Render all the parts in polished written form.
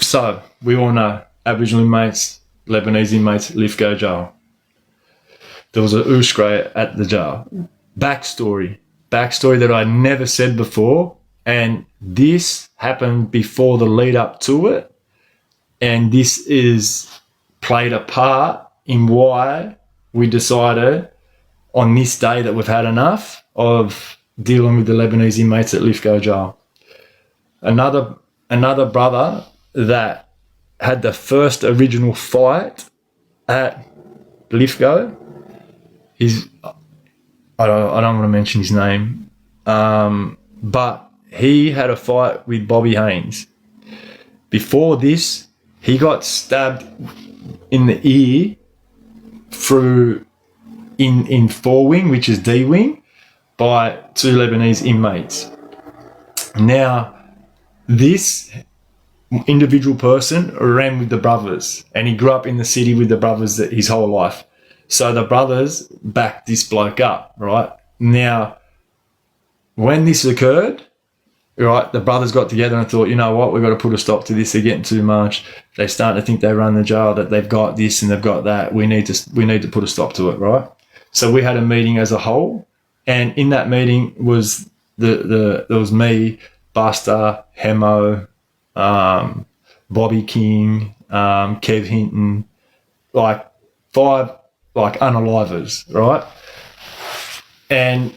So we all know Aboriginal inmates, Lebanese inmates, Lithgow jail. There was a Uskray at the jail. Backstory that I never said before, and this happened before the lead up to it, and this is played a part in why we decided on this day that we've had enough of dealing with the Lebanese inmates at Lithgow jail. Another brother that had the first original fight at Lithgow, I don't want to mention his name, but he had a fight with Bobby Haynes. Before this, he got stabbed in the ear through in 4 wing, which is D wing, by 2 Lebanese inmates. Now, this individual person ran with the brothers, and he grew up in the city with the brothers his whole life. So the brothers backed this bloke up, right? Now, when this occurred, right, the brothers got together and thought, you know what, we've got to put a stop to this. They're getting too much. They start to think they run the jail, that they've got this and they've got that. We need to put a stop to it, right? So we had a meeting as a whole, and in that meeting was there was me, Buster, Hemo, Bobby King, Kev Hinton, like 5 unalivers, right? And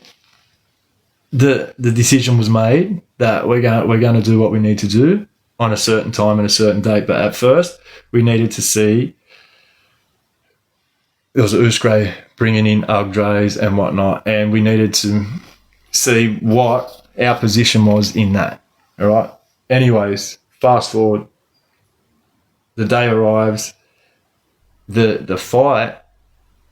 the decision was made that we're going to do what we need to do on a certain time and a certain date. But at first, we needed to see, there was Uskray bringing in Ugdrays and whatnot, and we needed to see what our position was in that. All right. Anyways, fast forward. The day arrives. The fight.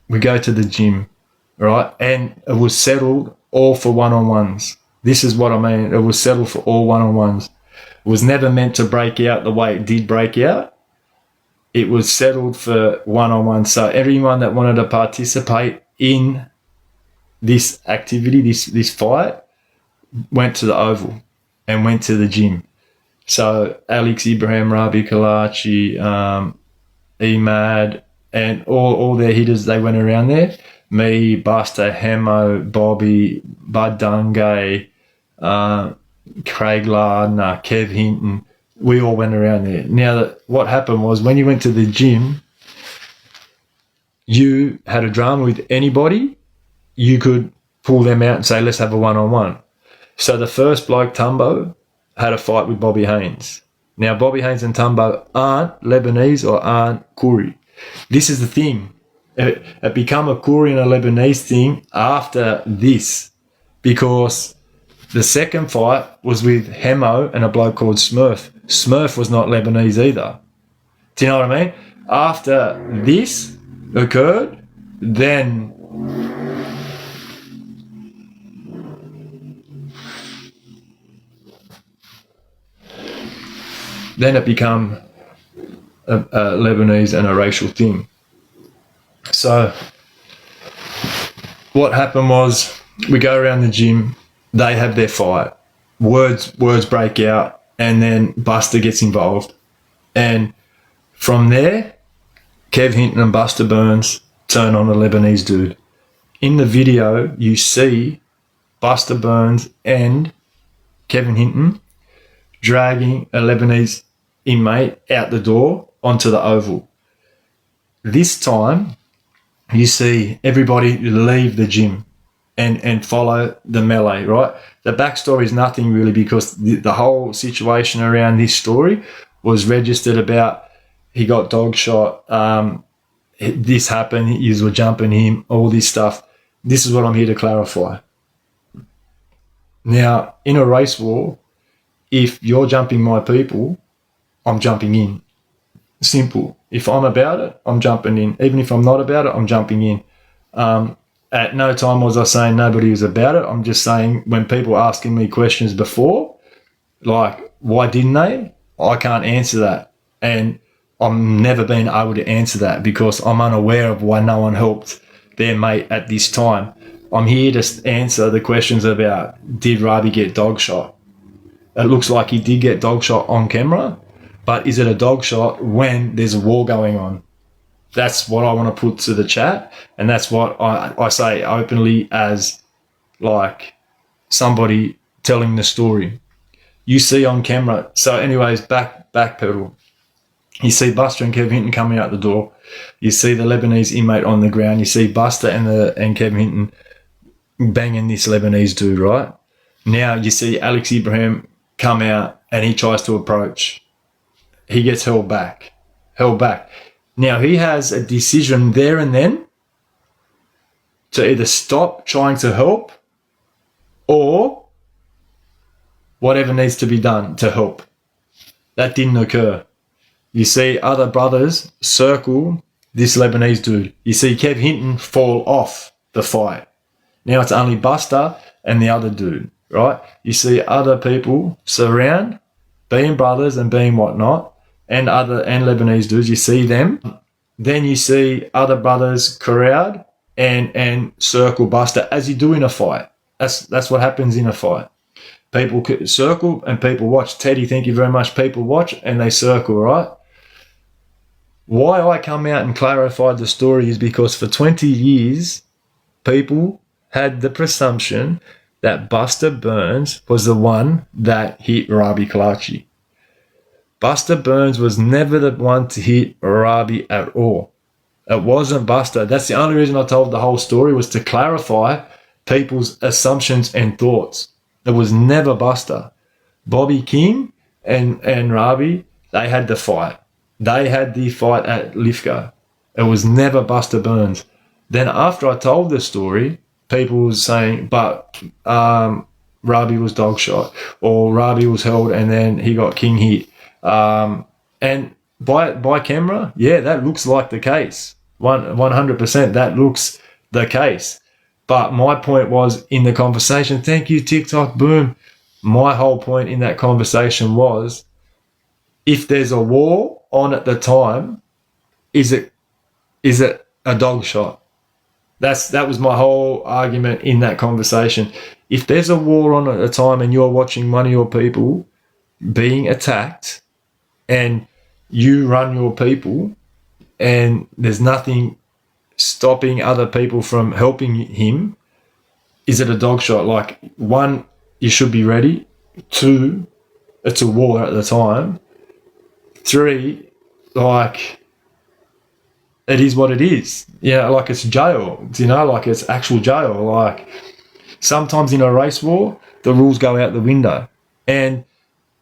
We go to the gym, right? And it was settled all for one-on-ones. This is what I mean. It was settled for all one-on-ones. It was never meant to break out the way it did break out. It was settled for one-on-one. So everyone that wanted to participate in this activity, this fight, went to the Oval and went to the gym. So Alex Ibrahim, Rabi Kalachi, Emad, and all their hitters, they went around there. Me, Buster, Hemo, Bobby, Bud Dungay, Craig Lardner, Kev Hinton, we all went around there. Now, what happened was when you went to the gym, you had a drama with anybody, you could pull them out and say, let's have a one-on-one. So the first bloke, Tumbo, had a fight with Bobby Haynes. Now, Bobby Haynes and Tumbo aren't Lebanese or aren't Koori. This is the thing. It became a Koori and a Lebanese thing after this, because the second fight was with Hemo and a bloke called Smurf. Smurf was not Lebanese either. Do you know what I mean? After this occurred, then it became a Lebanese and a racial thing. So what happened was we go around the gym, they have their fight, words break out, and then Buster gets involved. And from there, Kev Hinton and Buster Burns turn on a Lebanese dude. In the video, you see Buster Burns and Kevin Hinton dragging a Lebanese inmate out the door onto the Oval. This time, you see everybody leave the gym and follow the melee, right? The backstory is nothing really, because the whole situation around this story was registered about he got dog shot, this happened, you were jumping him, all this stuff. This is what I'm here to clarify. Now, in a race war, if you're jumping my people, I'm jumping in. Simple. If I'm about it, I'm jumping in. Even if I'm not about it, I'm jumping in. At no time was I saying nobody was about it. I'm just saying when people asking me questions before, like, why didn't they? I can't answer that. And I'm never been able to answer that because I'm unaware of why no one helped their mate at this time. I'm here to answer the questions about, did Rabi get dog shot? It looks like he did get dog shot on camera, but is it a dog shot when there's a war going on? That's what I want to put to the chat, and that's what I say openly as like somebody telling the story. You see on camera. So anyways, backpedal. You see Buster and Kev Hinton coming out the door. You see the Lebanese inmate on the ground. You see Buster and Kev Hinton banging this Lebanese dude, right? Now you see Alex Ibrahim come out and he tries to approach. He gets held back. Now he has a decision there and then to either stop trying to help or whatever needs to be done to help. That didn't occur. You see other brothers circle this Lebanese dude. You see Kev Hinton fall off the fight. Now it's only Buster and the other dude, right? You see other people surround, being brothers and being whatnot, and Lebanese dudes. You see them. Then you see other brothers crowd and circle Buster as you do in a fight. That's what happens in a fight. People circle and people watch. Teddy, thank you very much. People watch and they circle, right? Why I come out and clarified the story is because for 20 years, people had the presumption that Buster Burns was the one that hit Rabi Kalachi. Buster Burns was never the one to hit Rabi at all. It wasn't Buster. That's the only reason I told the whole story, was to clarify people's assumptions and thoughts. It was never Buster. Bobby King and Rabi, they had the fight. They had the fight at Lithgow. It was never Buster Burns. Then after I told the story, people was saying, but Rabi was dog shot, or Rabi was held and then he got King hit. And by camera, yeah, that looks like the case. 100%, that looks the case. But my point was in the conversation, thank you, TikTok, boom. My whole point in that conversation was, if there's a war on at the time, is it a dog shot? That was my whole argument in that conversation. If there's a war on at the time and you're watching one of your people being attacked and you run your people and there's nothing stopping other people from helping him, is it a dog shot? Like, one, you should be ready. Two, it's a war at the time. Three, like, it is what it is. Yeah, like it's jail, like it's actual jail. Like, sometimes in a race war, the rules go out the window and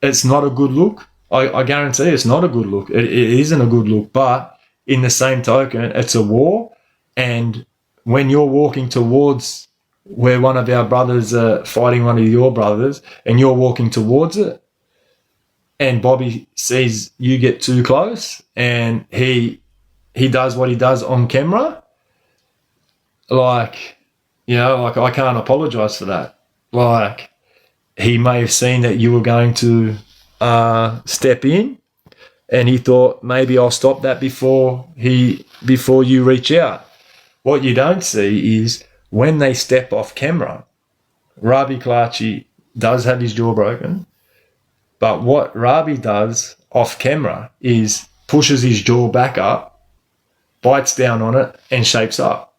it's not a good look. I guarantee it's not a good look. It isn't a good look, but in the same token, it's a war. And when you're walking towards where one of our brothers are fighting one of your brothers and you're walking towards it, and Bobby sees you get too close and he does what he does on camera, like, I can't apologize for that. Like, he may have seen that you were going to step in and he thought, maybe I'll stop that before you reach out. What you don't see is when they step off camera, Rabi Kalachi does have his jaw broken, but what Rabi does off camera is pushes his jaw back up, bites down on it, and shapes up.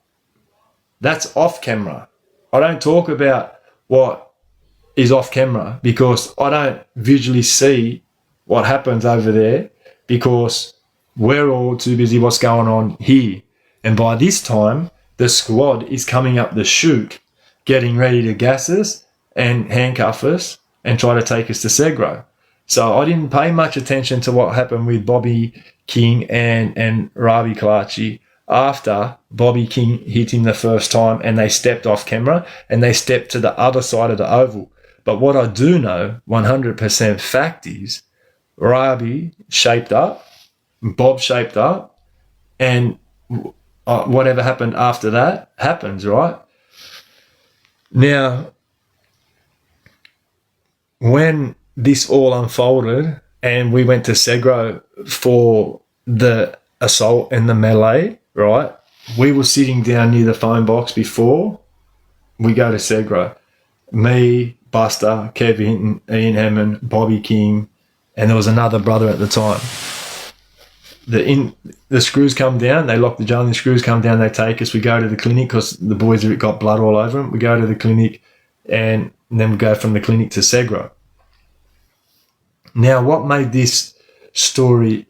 That's off camera. I don't talk about what is off camera because I don't visually see what happens over there because we're all too busy what's going on here. And by this time, the squad is coming up the chute, getting ready to gas us and handcuff us and try to take us to Segro. So I didn't pay much attention to what happened with Bobby King and Rabi Kalachi after Bobby King hit him the first time and they stepped off camera and they stepped to the other side of the oval. But what I do know, 100% fact is, Rabi shaped up, Bob shaped up, and whatever happened after that happens, right? Now, when this all unfolded and we went to Segro for the assault and the melee, right, we were sitting down near the phone box before we go to Segro. Me, Buster, Kev Hinton, Ian Hammond, Bobby King, and there was another brother at the time. The screws come down, they lock the jail, and the screws come down, they take us, we go to the clinic because the boys have got blood all over them. We go to the clinic, and then we go from the clinic to Segro. Now, what made this story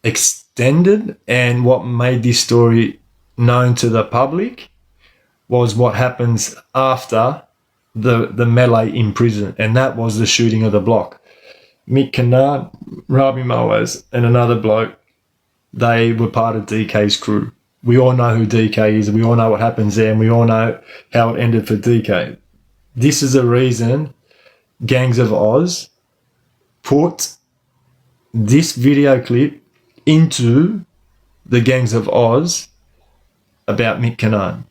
extended and what made this story known to the public was what happens after the melee in prison, and that was the shooting of the block. Mick Canard, Rabi Moaz, and another bloke, they were part of DK's crew. We all know who DK is, we all know what happens there, and we all know how it ended for DK. This is the reason Gangs of Oz put this video clip into the Gangs of Oz about Mick Canard.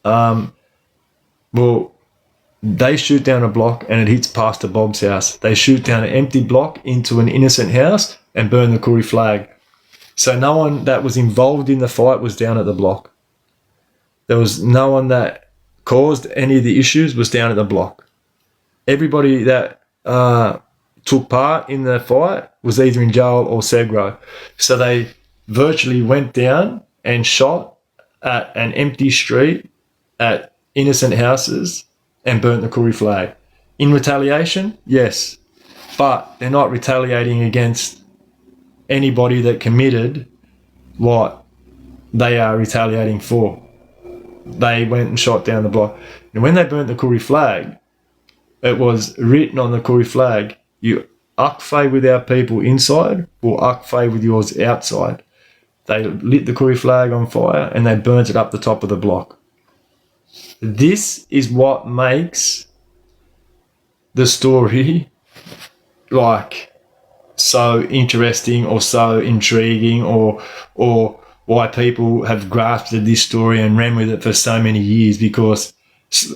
Well, they shoot down a block and it hits Pastor Bob's house. They shoot down an empty block into an innocent house and burn the Koori flag. So no one that was involved in the fight was down at the block. There was no one that caused any of the issues was down at the block. Everybody that took part in the fight was either in jail or Segro. So they virtually went down and shot at an empty street at innocent houses and burnt the Koori flag. In retaliation, yes, but they're not retaliating against anybody that committed what they are retaliating for. They went and shot down the block. And when they burnt the Koori flag, it was written on the Koori flag, you akfay with our people inside, or akfay with yours outside. They lit the Koori flag on fire and they burnt it up the top of the block. This is what makes the story like so interesting or so intriguing, or why people have grasped this story and ran with it for so many years, because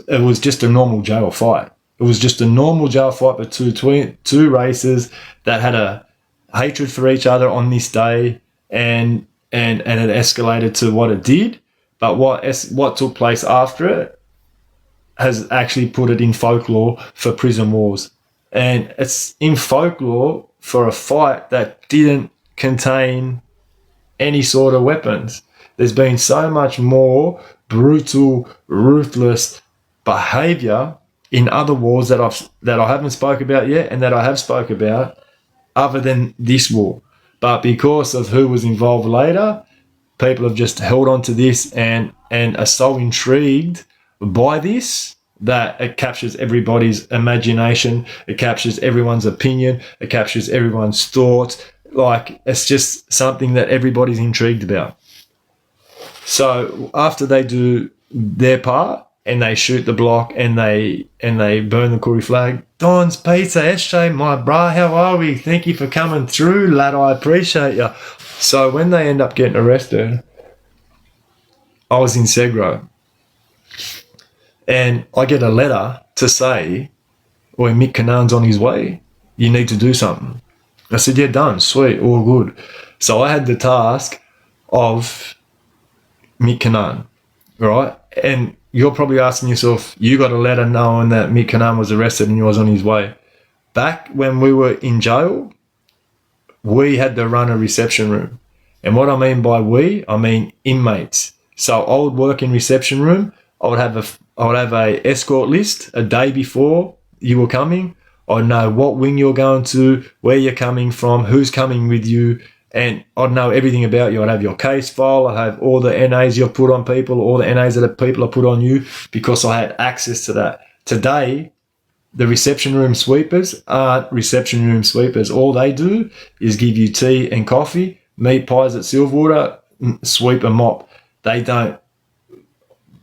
it was just a normal jail fight. It was just a normal jail fight between two races that had a hatred for each other on this day, and it escalated to what it did. But what took place after it has actually put it in folklore for prison wars. And it's in folklore for a fight that didn't contain any sort of weapons. There's been so much more brutal, ruthless behaviour in other wars that I haven't spoke about yet, and that I have spoke about, other than this war. But because of who was involved later, people have just held on to this and are so intrigued by this that it captures everybody's imagination, it captures everyone's opinion, it captures everyone's thoughts. Like, it's just something that everybody's intrigued about. So after they do their part and they shoot the block and they burn the Koori flag, Don's Pizza, SJ, my brah, how are we? Thank you for coming through, lad, I appreciate you. So when they end up getting arrested, I was in Segro, and I get a letter to say, well, Mick Canard's on his way, you need to do something. I said, yeah, done, sweet, all good. So I had the task of Mick Canard, right? And you're probably asking yourself, you got a letter knowing that Mick Canard was arrested and he was on his way. Back when we were in jail, we had to run a reception room. And what I mean by we, I mean inmates. So I would work in reception room. I would have a escort list a day before you were coming. I'd know what wing you're going to, where you're coming from, who's coming with you, and I'd know everything about you. I'd have your case file. I'd have all the NAs you've put on people, all the NAs that people have put on you, because I had access to that. Today, the reception room sweepers aren't reception room sweepers. All they do is give you tea and coffee, meat pies at Silverwater, sweep and mop. They don't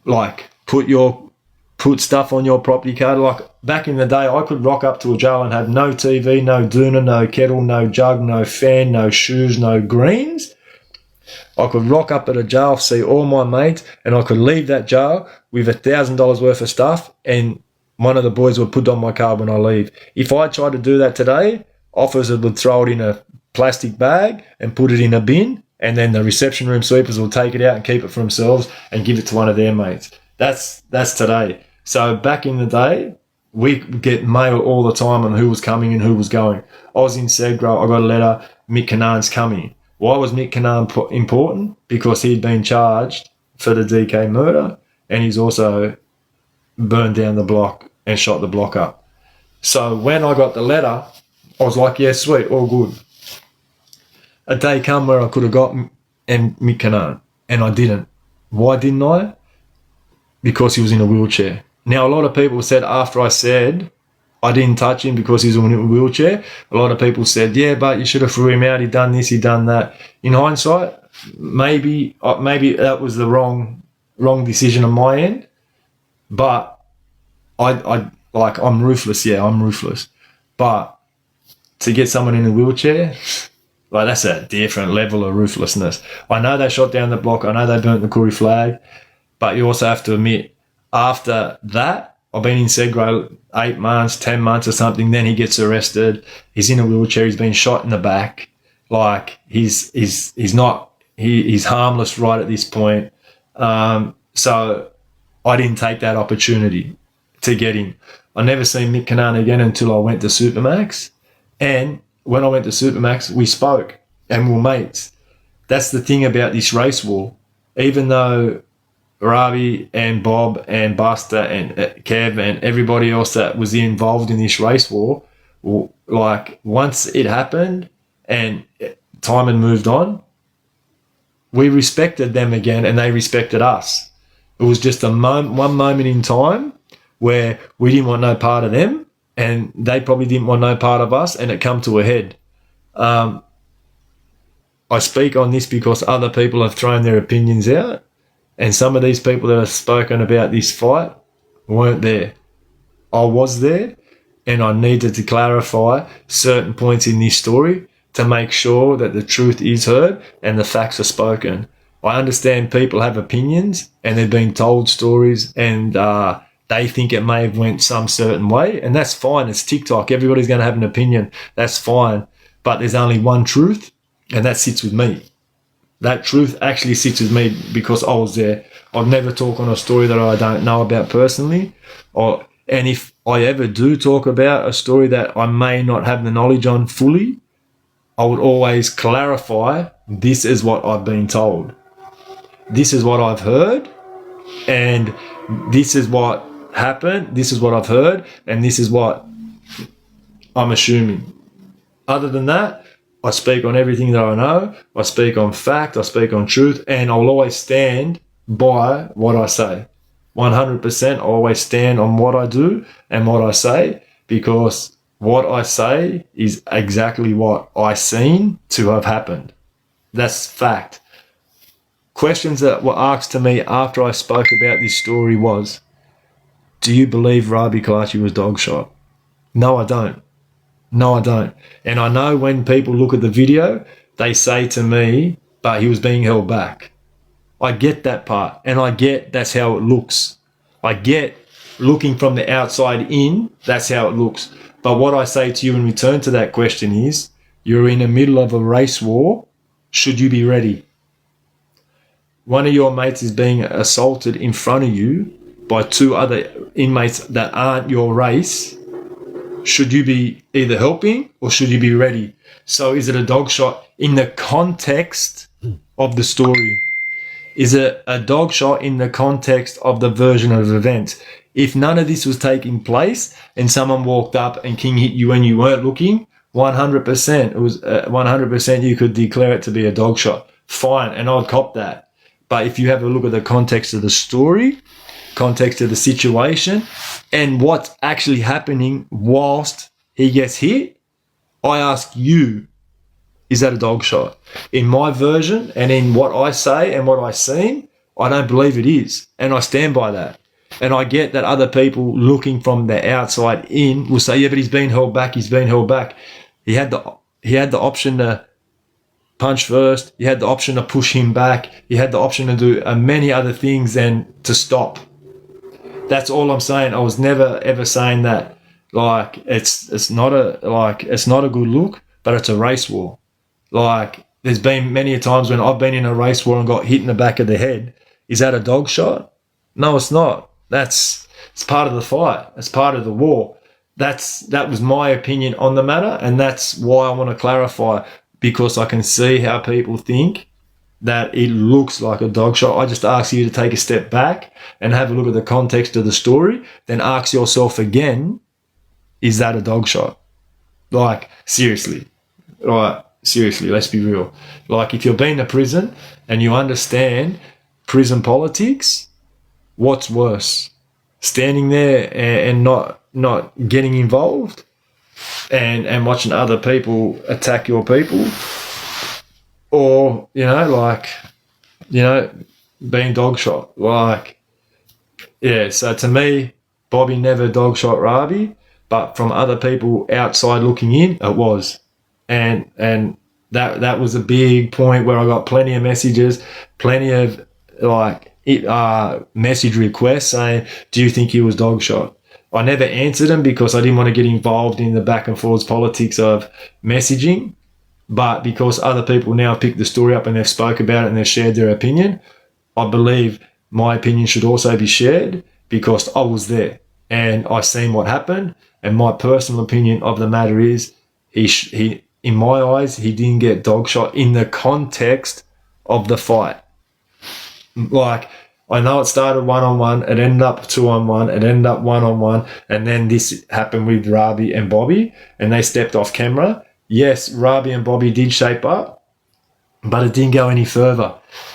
like put stuff on your property card. Like back in the day, I could rock up to a jail and have no TV, no doona, no kettle, no jug, no fan, no shoes, no greens. I could rock up at a jail, see all my mates, and I could leave that jail with $1,000 worth of stuff, and one of the boys would put on my card when I leave. If I tried to do that today, officers would throw it in a plastic bag and put it in a bin, and then the reception room sweepers will take it out and keep it for themselves and give it to one of their mates. That's today. So back in the day, we get mail all the time on who was coming and who was going. I was in Segra, I got a letter, Mick Canaan's coming. Why was Mick Canaan important? Because he'd been charged for the DK murder, and he's also burned down the block and shot the block up. So when I got the letter, I was like, yeah, sweet, all good. A day come where I could have got Mick Canaan, and I didn't. Why didn't I? Because he was in a wheelchair. Now, a lot of people said after I said I didn't touch him because he's in a wheelchair, a lot of people said, yeah, but you should have threw him out, he done this, he done that. In hindsight, maybe that was the wrong decision on my end, but I'm ruthless, yeah, I'm ruthless. But to get someone in a wheelchair, like, that's a different level of ruthlessness. I know they shot down the block, I know they burnt the Koori flag, but you also have to admit, after that, I've been in Segra 8 months, 10 months or something, then he gets arrested, he's in a wheelchair, he's been shot in the back, like, he's harmless right at this point. So I didn't take that opportunity to get him. I never seen Mick Canaan again until I went to Supermax, and when I went to Supermax, we spoke and we were mates. That's the thing about this race war. Even though Ravi and Bob and Buster and Kev and everybody else that was involved in this race war, like, once it happened and time had moved on, we respected them again and they respected us. It was just one moment in time where we didn't want no part of them and they probably didn't want no part of us, and it come to a head. I speak on this because other people have thrown their opinions out, and some of these people that have spoken about this fight weren't there. I was there, and I needed to clarify certain points in this story to make sure that the truth is heard and the facts are spoken. I understand people have opinions and they've been told stories and they think it may have went some certain way, and that's fine. It's TikTok. Everybody's going to have an opinion. That's fine. But there's only one truth, and that sits with me. That truth actually sits with me because I was there. I've never talked on a story that I don't know about personally. And if I ever do talk about a story that I may not have the knowledge on fully, I would always clarify, this is what I've been told. This is what I've heard, and this is what happened, this is what I've heard, and this is what I'm assuming. Other than that, I speak on everything that I know, I speak on fact, I speak on truth, and I'll always stand by what I say. 100%, I always stand on what I do and what I say, because what I say is exactly what I seen to have happened. That's fact. Questions that were asked to me after I spoke about this story was, do you believe Ravi Kalachi was dog shot? No, I don't. No, I don't. And I know when people look at the video, they say to me, but he was being held back. I get that part, and I get that's how it looks. I get looking from the outside in, that's how it looks. But what I say to you in return to that question is, you're in the middle of a race war. Should you be ready? One of your mates is being assaulted in front of you by two other inmates that aren't your race. Should you be either helping or should you be ready? So is it a dog shot in the context of the story? Is it a dog shot in the context of the version of events? If none of this was taking place and someone walked up and King hit you when you weren't looking, 100%, it was 100% you could declare it to be a dog shot. Fine, and I'd cop that. But if you have a look at the context of the story, context of the situation, and what's actually happening whilst he gets hit, I ask you, is that a dog shot? In my version and in what I say and what I've seen, I don't believe it is. And I stand by that. And I get that other people looking from the outside in will say, yeah, but he's been held back, he's been held back. He had the option to punch first, he had the option to push him back, he had the option to do many other things than to stop. That's all I'm saying. I was never ever saying that like it's not a good look, but it's a race war. Like, there's been many times when I've been in a race war and got hit in the back of the head. Is that a dog shot? No, it's not. That's It's part of the fight. It's part of the war. That was my opinion on the matter, and that's why I want to clarify, because I can see how people think that it looks like a dog shot. I just ask you to take a step back and have a look at the context of the story, then ask yourself again, is that a dog shot? Like, seriously. Right, seriously, let's be real. Like, if you've been to prison and you understand prison politics, what's worse? Standing there and not getting involved and watching other people attack your people, or, being dog shot. Like, yeah, so to me, Bobby never dog shot Rabi, but from other people outside looking in, it was. And that was a big point where I got plenty of messages, plenty of message requests saying, do you think he was dog shot? I never answered them because I didn't want to get involved in the back and forth politics of messaging. But because other people now picked the story up and they've spoke about it and they've shared their opinion, I believe my opinion should also be shared because I was there and I seen what happened. And my personal opinion of the matter is he in my eyes, he didn't get dog shot in the context of the fight. Like, I know it started 1-on-1, it ended up 2-on-1, it ended up 1-on-1, and then this happened with Rabi and Bobby, and they stepped off camera. Yes, Rabi and Bobby did shape up, but it didn't go any further.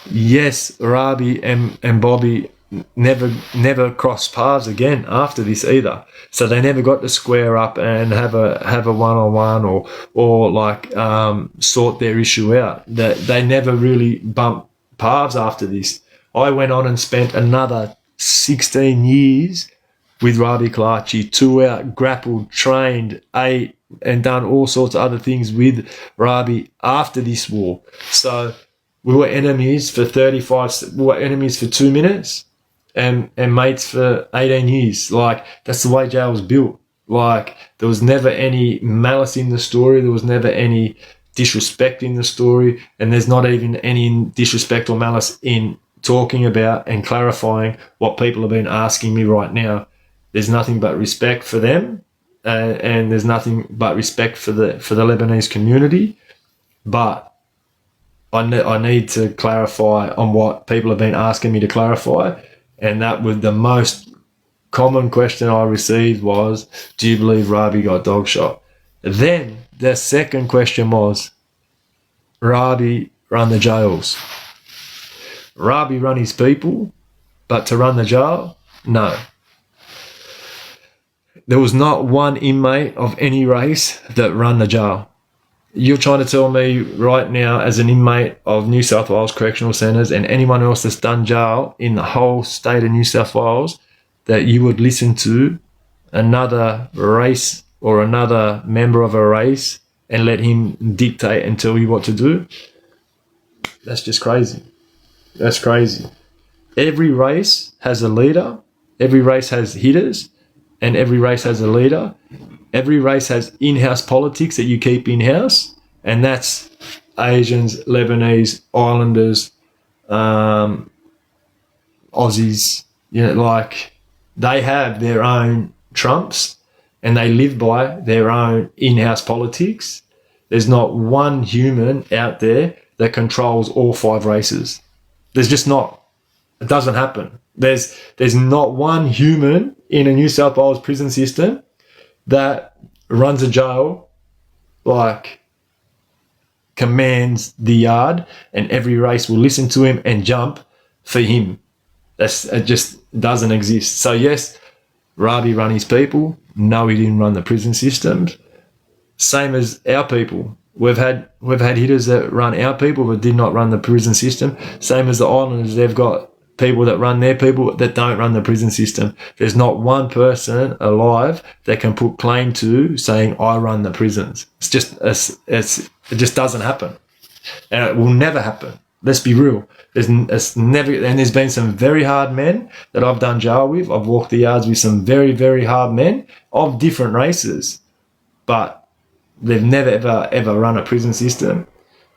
Yes, Rabi and Bobby never crossed paths again after this either. So they never got to square up and have a 1-on-1 or sort their issue out. They never really bumped paths after this. I went on and spent another 16 years with Rabi Kalachi, 2 out, grappled, trained, ate, and done all sorts of other things with Rabi after this war. So we were enemies for 2 minutes and mates for 18 years. Like, that's the way jail was built. Like, there was never any malice in the story. There was never any disrespect in the story. And there's not even any disrespect or malice in talking about and clarifying what people have been asking me right now. There's nothing but respect for them. And there's nothing but respect for the Lebanese community, but I need to clarify on what people have been asking me to clarify, and that was the most common question I received was, do you believe Rabi got dog shot? Then the second question was, Rabi run the jails. Rabi run his people, but to run the jail, no. There was not one inmate of any race that ran the jail. You're trying to tell me right now, as an inmate of New South Wales Correctional Centres and anyone else that's done jail in the whole state of New South Wales, that you would listen to another race or another member of a race and let him dictate and tell you what to do? That's just crazy. That's crazy. Every race has a leader. Every race has hitters. And every race has a leader. Every race has in-house politics that you keep in-house. And that's Asians, Lebanese, Islanders, Aussies. They have their own trumps and they live by their own in-house politics. There's not one human out there that controls all 5 races. There's just not. It doesn't happen. There's not one human in a New South Wales prison system that runs a jail, commands the yard, and every race will listen to him and jump for him. It just doesn't exist. So yes, Rabi run his people. No, he didn't run the prison systems. Same as our people. We've had hitters that run our people but did not run the prison system. Same as the Islanders, they've got people that run their people that don't run the prison system. There's not one person alive that can put claim to saying, I run the prisons. It just doesn't happen. And it will never happen. Let's be real. There's been some very hard men that I've done jail with. I've walked the yards with some very, very hard men of different races, but they've never, ever run a prison system.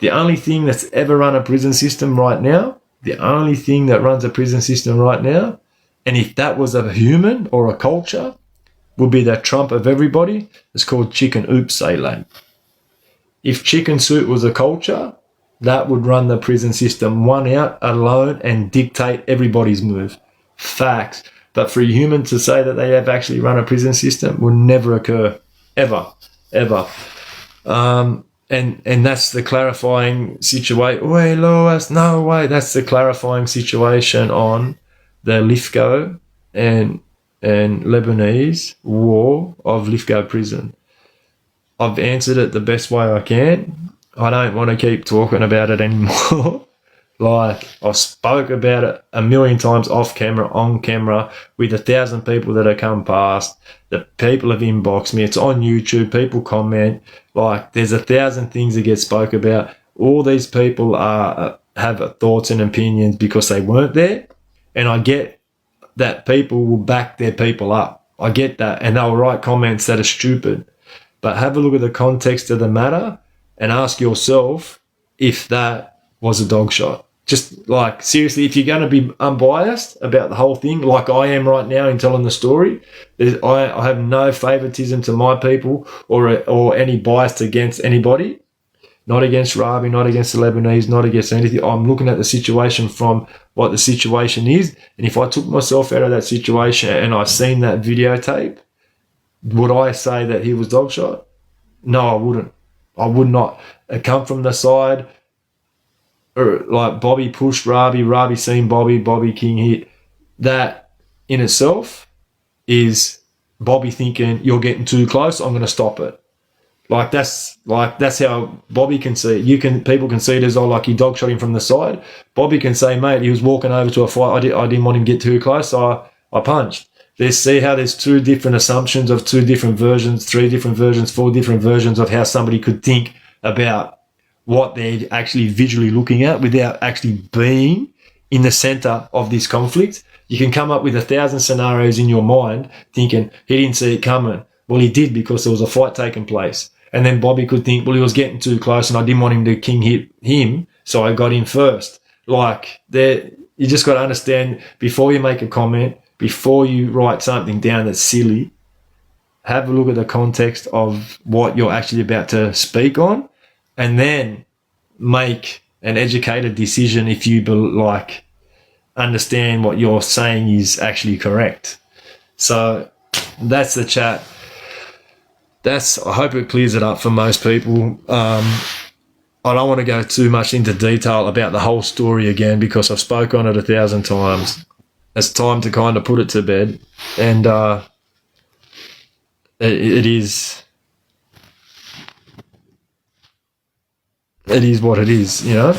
The only thing that's ever run a prison system right now, the only thing that runs a prison system right now And if that was a human or a culture, would be the Trump of everybody. It's called chicken oops, say lad. If chicken soup was a culture, that would run the prison system one out alone and dictate everybody's move. Facts. But for a human to say that they have actually run a prison system will never occur. Ever. And that's the clarifying situation. Wait, Lois, no way. That's the clarifying situation on the Lithgow and Lebanese war of Lithgow prison. I've answered it the best way I can. I don't want to keep talking about it anymore. Like, I've spoke about it a million times off camera, on camera, with 1,000 people that have come past. The people have inboxed me. It's on YouTube. People comment. Like, there's 1,000 things that get spoke about. All these people have thoughts and opinions because they weren't there. And I get that people will back their people up. I get that. And they'll write comments that are stupid. But have a look at the context of the matter and ask yourself if that was a dog shot. Just like, seriously, if you're going to be unbiased about the whole thing, like I am right now in telling the story, I have no favoritism to my people or any bias against anybody. Not against Rabi, not against the Lebanese, not against anything. I'm looking at the situation from what the situation is. And if I took myself out of that situation and I seen that videotape, would I say that he was dog shot? No, I wouldn't. I would not. It come from the side, or like Bobby pushed Rabi seen Bobby King hit. That in itself is Bobby thinking, you're getting too close, I'm going to stop it. That's how Bobby can see it. People can see it as, like, he dog shot him from the side. Bobby can say, mate, he was walking over to a fight. I didn't want him to get too close, so I punched. See how there's two different assumptions of two different versions, three different versions, four different versions of how somebody could think about what they're actually visually looking at without actually being in the center of this conflict. You can come up with 1,000 scenarios in your mind thinking he didn't see it coming. Well, he did, because there was a fight taking place. And then Bobby could think, well, he was getting too close and I didn't want him to king hit him, so I got him first. You just got to understand, before you make a comment, before you write something down that's silly, have a look at the context of what you're actually about to speak on, and then make an educated decision if you understand what you're saying is actually correct. So that's the chat. I hope it clears it up for most people. I don't want to go too much into detail about the whole story again, because I've spoke on it 1,000 times. It's time to kind of put it to bed. And it is what it is, you know?